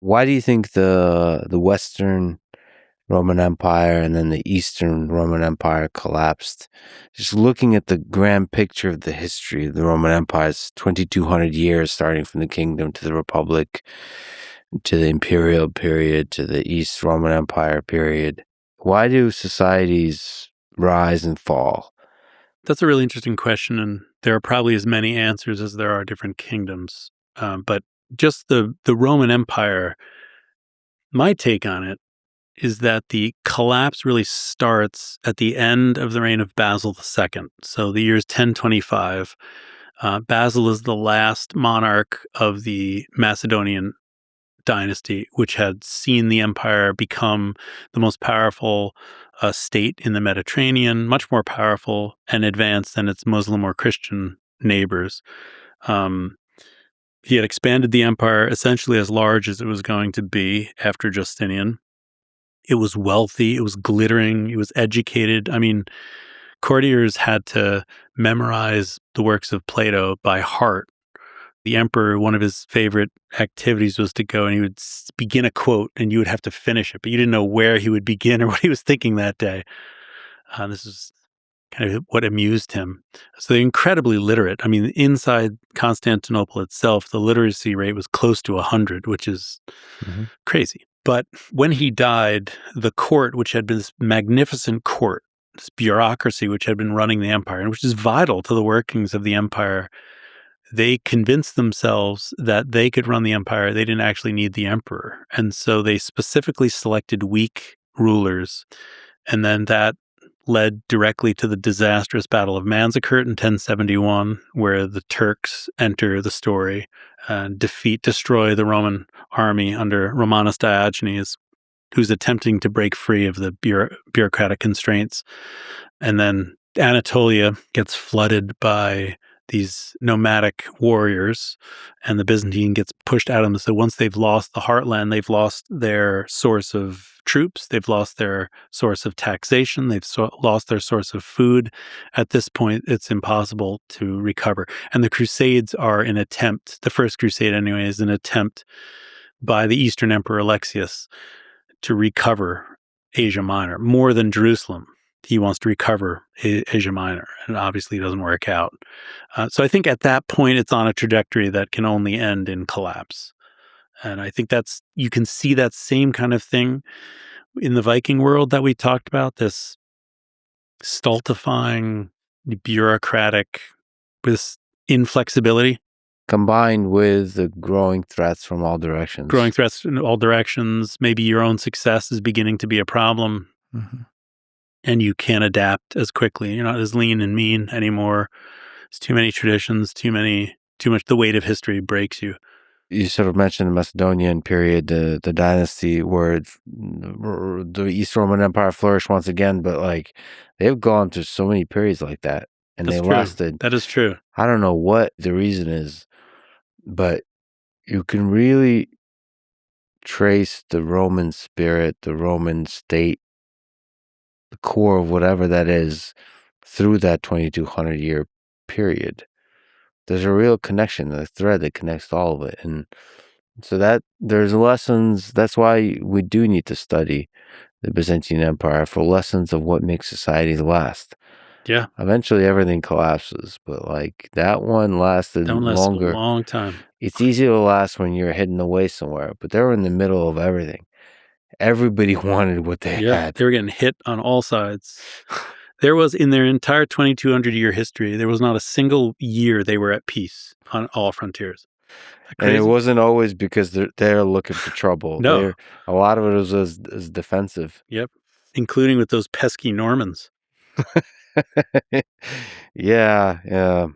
Why do you think the Western Roman Empire and then the Eastern Roman Empire collapsed? Just looking at the grand picture of the history of the Roman Empire's 2,200 years, starting from the kingdom to the Republic, to the imperial period, to the East Roman Empire period. Why do societies rise and fall? That's a really interesting question, and there are probably as many answers as there are different kingdoms. But just the Roman Empire, my take on it is that the collapse really starts at the end of the reign of Basil II. So the year is 1025. Basil is the last monarch of the Macedonian dynasty, which had seen the empire become the most powerful state in the Mediterranean, much more powerful and advanced than its Muslim or Christian neighbors. He had expanded the empire essentially as large as it was going to be after Justinian. It was wealthy, it was glittering, it was educated. I mean, courtiers had to memorize the works of Plato by heart. The emperor, one of his favorite activities was to go and he would begin a quote and you would have to finish it, but you didn't know where he would begin or what he was thinking that day. This is kind of what amused him. So they're incredibly literate. I mean, inside Constantinople itself, the literacy rate was close to 100, which is crazy. But when he died, the court, which had been this magnificent court, this bureaucracy which had been running the empire, and which is vital to the workings of the empire, they convinced themselves that they could run the empire. They didn't actually need the emperor. And so they specifically selected weak rulers. And then that led directly to the disastrous Battle of Manzikert in 1071, where the Turks enter the story and destroy the Roman army under Romanus Diogenes, who's attempting to break free of the bureaucratic constraints. And then Anatolia gets flooded by these nomadic warriors, and the Byzantine gets pushed out of them. So once they've lost the heartland, they've lost their source of troops, they've lost their source of taxation, they've lost their source of food. At this point, it's impossible to recover. And the Crusades are an attempt, the First Crusade anyway, is an attempt by the Eastern Emperor Alexius to recover Asia Minor, more than Jerusalem. He wants to recover Asia Minor, and obviously it doesn't work out. So I think at that point, it's on a trajectory that can only end in collapse. And I think you can see that same kind of thing in the Viking world that we talked about, this stultifying, bureaucratic, this inflexibility. Combined with the growing threats from all directions. Growing threats in all directions. Maybe your own success is beginning to be a problem. Mm-hmm. And you can't adapt as quickly. You're not as lean and mean anymore. There's too many traditions, too much. The weight of history breaks you. You sort of mentioned the Macedonian period, the dynasty where the East Roman Empire flourished once again, but like they've gone through so many periods like that, and That's they true. lasted. That is true. I don't know what the reason is, but you can really trace the Roman spirit, the Roman state, the core of whatever that is, through that 2,200 year period. There's a real connection, a thread that connects all of it. And so that there's lessons. That's why we do need to study the Byzantine Empire for lessons of what makes societies last. Yeah. Eventually everything collapses, but like that one lasted longer. A long time. It's easy to last when you're hidden away somewhere, but they were in the middle of everything. Everybody wanted what they had. They were getting hit on all sides. There was, in their entire 2,200 year history, there was not a single year they were at peace on all frontiers. And it wasn't always because they're looking for trouble. No. A lot of it was as defensive. Yep. Including with those pesky Normans. Yeah.